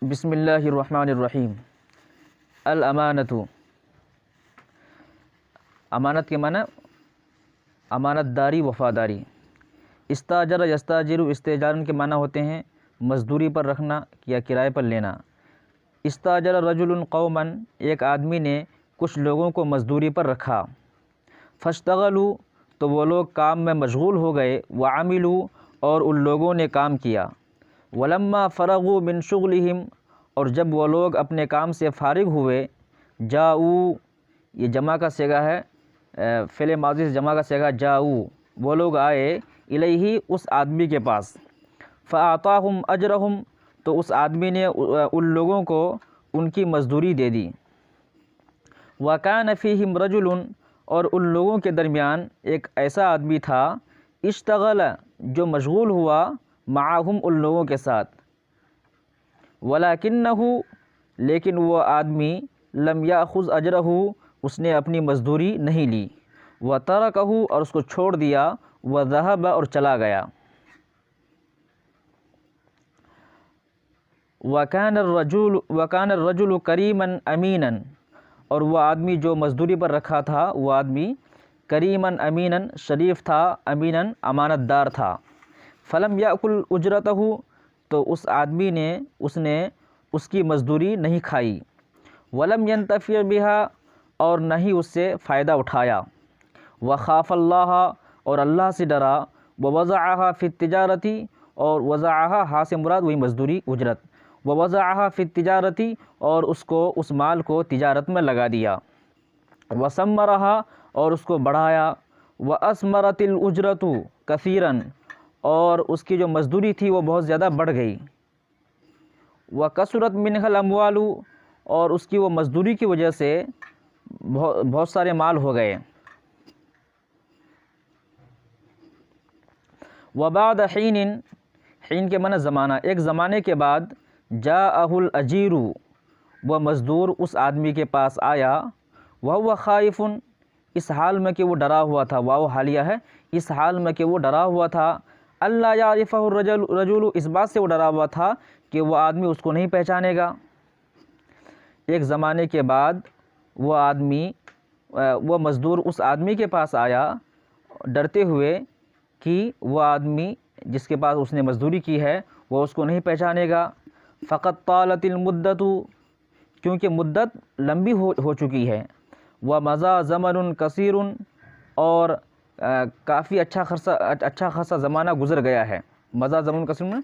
بسم اللہ الرحمن الرحیم۔ الامانت، امانت کے معنی امانت داری، وفاداری۔ استاجر یستاجر، استاجارن کے معنی ہوتے ہیں مزدوری پر رکھنا یا کرائے پر لینا۔ استاجر رجل قوما، ایک آدمی نے کچھ لوگوں کو مزدوری پر رکھا۔ فاشتغلوا، تو وہ لوگ کام میں مشغول ہو گئے۔ وعملوا، اور ان لوگوں نے کام کیا۔ ولما فرغوا من شغلہم، اور جب وہ لوگ اپنے کام سے فارغ ہوئے۔ جاؤ، یہ جمع کا صیغہ ہے، فعل ماضی سے جمع کا صیغہ جاؤ، وہ لوگ آئے الیہ، اس آدمی کے پاس۔ فاعطاہم اجرہم، تو اس آدمی نے ان لوگوں کو ان کی مزدوری دے دی۔ وکان فیہم رجل، اور ان لوگوں کے درمیان ایک ایسا آدمی تھا، اشتغل، جو مشغول ہوا، معہم، ان لوگوں کے ساتھ۔ ولکنہ، لیکن وہ آدمی، لم یاخذ اجرہ، اس نے اپنی مزدوری نہیں لی۔ وترکہ، اور اس کو چھوڑ دیا۔ وذہب، اور چلا گیا۔ وکان الرجل کریما امینا، اور وہ آدمی جو مزدوری پر رکھا تھا، وہ آدمی کریما امینا، شریف تھا، امینا، امانت دار تھا۔ فلم یاکل اجرتہ، تو اس آدمی نے اس کی مزدوری نہیں کھائی۔ ولم ینتفع بہا، اور نہ ہی اس سے فائدہ اٹھایا۔ وخاف اللہ، اور اللہ سے ڈرا۔ ووضعها فی التجارت، اور وضعها، ہا سے مراد وہی مزدوری، اجرت۔ ووضعها فی التجارت، اور اس مال کو تجارت میں لگا دیا۔ وثمرها، اور اس کو بڑھایا۔ واثمرت الاجرت کثیرا، اور اس کی جو مزدوری تھی وہ بہت زیادہ بڑھ گئی۔ وکثرت منها الاموال، اور اس کی وہ مزدوری کی وجہ سے بہت سارے مال ہو گئے۔ وبعد حین، حین کے معنی زمانہ، ایک زمانے کے بعد، جاءہ الاجیر، وہ مزدور اس آدمی کے پاس آیا۔ وہو خائف، اس حال میں کہ وہ ڈرا ہوا تھا، واو حالیہ ہے، اس حال میں کہ وہ ڈرا ہوا تھا۔ اللہ یعرفہ الرجل، اس بات سے وہ ڈرا ہوا تھا کہ وہ آدمی اس کو نہیں پہچانے گا۔ ایک زمانے کے بعد وہ مزدور اس آدمی کے پاس آیا، ڈرتے ہوئے کہ وہ آدمی جس کے پاس اس نے مزدوری کی ہے وہ اس کو نہیں پہچانے گا۔ فقط طالت المدت، کیونکہ مدت لمبی ہو چکی ہے۔ ومضى زمن کثیر، اور کافی اچھا خاصا زمانہ گزر گیا ہے۔ مضى زمن کثیر میں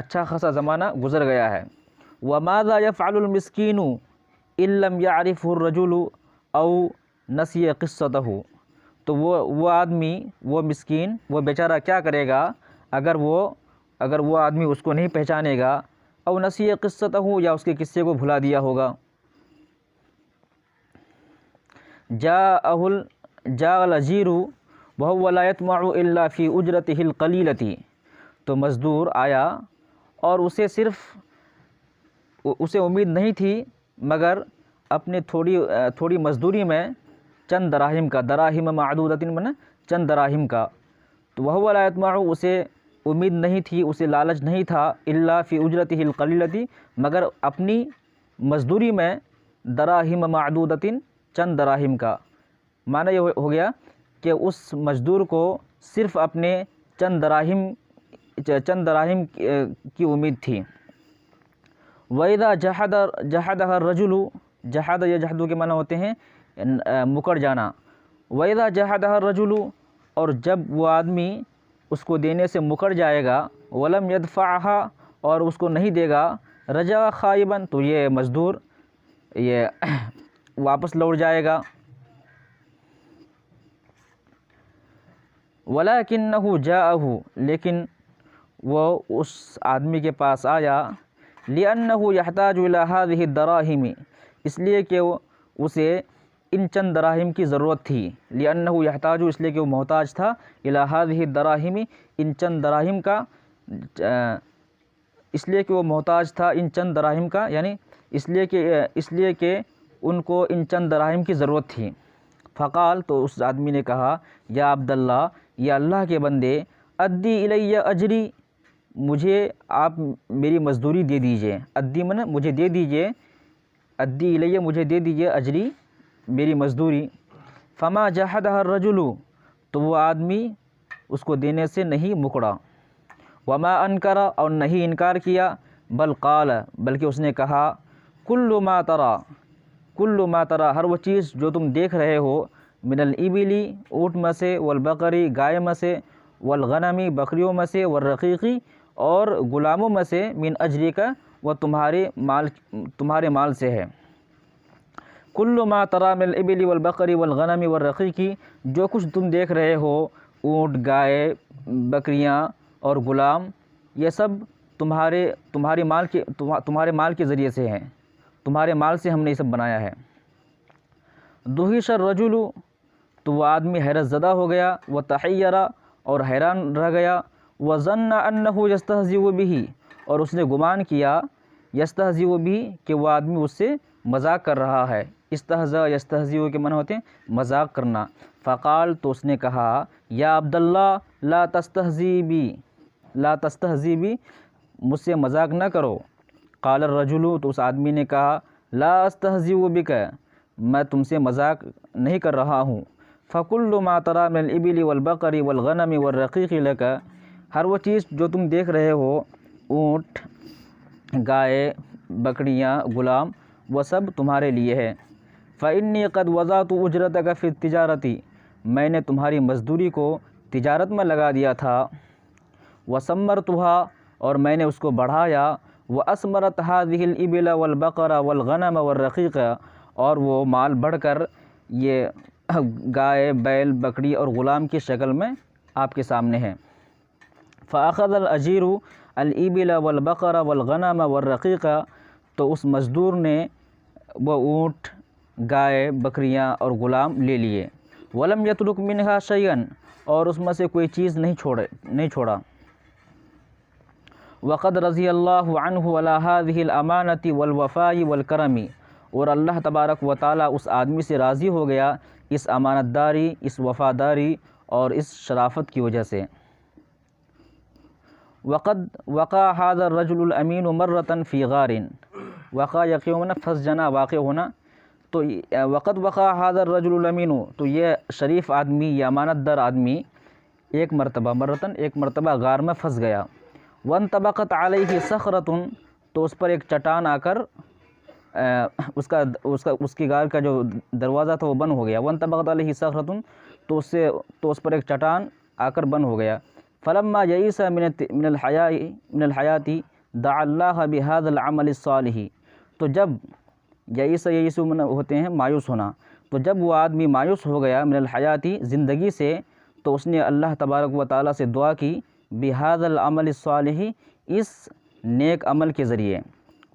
اچھا خاصا زمانہ گزر گیا ہے۔ وماذا يفعل المسکین ان لم يعرفه الرجل او نسی قصته، تو وہ آدمی، وہ مسکین، وہ بیچارہ کیا کرے گا اگر وہ آدمی اس کو نہیں پہچانے گا، او نسی قصته، یا اس کے قصے کو بھلا دیا ہوگا۔ جاء الاجیر وهو لا يطمع الا في اجرته القلیلۃ، تو مزدور آیا اور اسے امید نہیں تھی مگر اپنے تھوڑی مزدوری میں چند دراہم کا، دراہم معدودۃ من، چند دراہم کا۔ تو وهو لا يطمع، اسے امید نہیں تھی، اسے لالچ نہیں تھا، الا فی اجرته القلیلۃ، مگر اپنی مزدوری میں دراہم معدودۃ، چند دراہم کا۔ معنی یہ ہو گیا کہ اس مزدور کو صرف اپنے چند دراہم کی امید تھی۔ وَإِذَا جَحَدَهَا الرَّجُلُ، جحد یجحد کے معنی ہوتے ہیں مکر جانا۔ وَإِذَا جَحَدَهَا الرَّجُلُ، اور جب وہ آدمی اس کو دینے سے مکر جائے گا۔ وَلَمْ يَدْفَعْهَا، اور اس کو نہیں دے گا۔ رَجَعَ خَائِبًا، تو یہ مزدور واپس لوٹ جائے گا۔ وَلَكِنَّهُ جَاءَهُ، لیکن وہ اس آدمی کے پاس آیا۔ لِأَنَّهُ يَحْتَاجُ إِلَى هَذِهِ الدَّرَاهِمِ، اس لیے کہ اسے ان چند دراہم کی ضرورت تھی۔ لِأَنَّهُ يَحْتَاجُ، اس لیے کہ وہ محتاج تھا، إِلَى هَذِهِ الدَّرَاهِمِ، ان چند دراہم کا، اس لیے کہ وہ محتاج تھا ان چند دراہم کا، یعنی اس لیے کہ ان کو ان چند دراہم کی ضرورت تھی۔ فقال، تو اس آدمی نے کہا، یا عبداللہ، یا اللہ کے بندے، ادی الی اجری، مجھے آپ میری مزدوری دے دیجئے، ادی من مجھے دے دیجئے، ادی الیہ مجھے دے دیجئے اجری میری مزدوری۔ فما جحدها الرجل، تو وہ آدمی اس کو دینے سے نہیں مکڑا۔ وما انکر، اور نہیں انکار کیا، بل قال، بلکہ اس نے کہا، کل ما ترى، کل ما ترى، ہر وہ چیز جو تم دیکھ رہے ہو، من الابلی اونٹ میں سے، والبقری گائے میں سے، والغنمی بکریوں میں سے، والرقیقی اور غلاموں میں سے، من اجری کا وہ تمہارے مال سے ہے۔ کل ما ترى من الابل والبقری والغنم والرقیقی، جو کچھ تم دیکھ رہے ہو، اونٹ، گائے، بکریاں اور غلام، یہ سب تمہارے مال کے ذریعے سے ہیں، تمہارے مال سے ہم نے یہ سب بنایا ہے۔ دہش الرجل، تو وہ آدمی حیرت زدہ ہو گیا، وتحیر، اور حیران رہ گیا، وظن انہ یستہزئ بہ، اور اس نے گمان کیا، یستہزئ بہ، کہ وہ آدمی اس سے مذاق کر رہا ہے۔ استہزاء یستہزئ کے معنی ہوتے ہیں مذاق کرنا۔ فقال، تو اس نے کہا، یا عبداللہ لا تستہزئ بی، لا تستہزئ بی، مجھ سے مذاق نہ کرو۔ قال الرجل، تو اس آدمی نے کہا، لا استہزئ بک، میں تم سے مذاق نہیں کر رہا ہوں۔ فکل ما ترى من الابل والبقر والغنم والرقیق لک، ہر وہ چیز جو تم دیکھ رہے ہو، اونٹ، گائے، بکریاں، غلام، وہ سب تمہارے لیے ہے۔ فإنی قد وضعت اجرتک فی التجارۃ، میں نے تمہاری مزدوری کو تجارت میں لگا دیا تھا۔ وثمرتها، اور میں نے اس کو بڑھایا۔ وأثمرت هذه الإبل والبقر والغنم والرقیق، اور وہ مال بڑھ کر یہ گائے، بیل، بکری اور غلام کی شکل میں آپ کے سامنے ہے۔ فأخذ الأجیر الإبل والبقر والغنم والرقیق، تو اس مزدور نے وہ اونٹ، گائے، بکریاں اور غلام لے لیے۔ ولم یترک منها شیئا، اور اس میں سے کوئی چیز نہیں چھوڑا۔ وقد رضی اللہ عنہ علی هذه الامانۃ والوفاء والکرم، اور اللہ تبارک و تعالیٰ اس آدمی سے راضی ہو گیا اس امانت داری، اس وفاداری اور اس شرافت کی وجہ سے۔ وقد وقع هذا الرجل الامین مرۃ فی غار، وقع یقینا پھنس جانا، واقع ہونا، تو وقد وقع هذا الرجل الامین، تو یہ شریف آدمی، یہ امانت دار آدمی ایک مرتبہ غار میں پھنس گیا۔ وانطبقت علیہ صخرۃ، تو اس پر ایک چٹان آ کر اس کی غار کا جو دروازہ تھا وہ بند ہو گیا۔ وانطبقت علیہ صخرۃ، تو اس پر ایک چٹان آ کر بند ہو گیا۔ فلما یئس من الحیاۃ دعا اللہ بہذا العمل الصالح، تو جب یئس ہوتے ہیں مایوس ہونا، تو جب وہ آدمی مایوس ہو گیا من الحیاۃ، زندگی سے، تو اس نے اللہ تبارک و تعالیٰ سے دعا کی بہذا العمل الصالح، اس نیک عمل کے ذریعے۔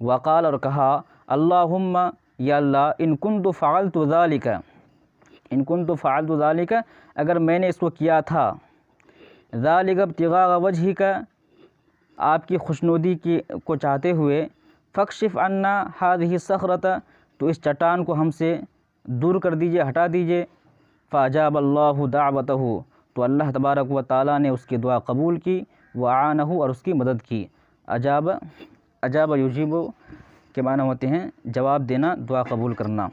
وقال، اور کہا، اللہم، یا اللہ، ان کنت فعلت ذالک، اگر میں نے اس کو کیا تھا، ذالک ابتغاء وجہک، آپ کی خوشنودی کو چاہتے ہوئے، فاکشف عنا هذه الصخرۃ، تو اس چٹان کو ہم سے دور کر دیجئے، ہٹا دیجئے۔ فاجاب اللہ دعوتہ، تو اللہ تبارک و تعالیٰ نے اس کی دعا قبول کی، وعانہ، اور اس کی مدد کی۔ اجاب یجیب کے معنی ہوتے ہیں جواب دینا، دعا قبول کرنا۔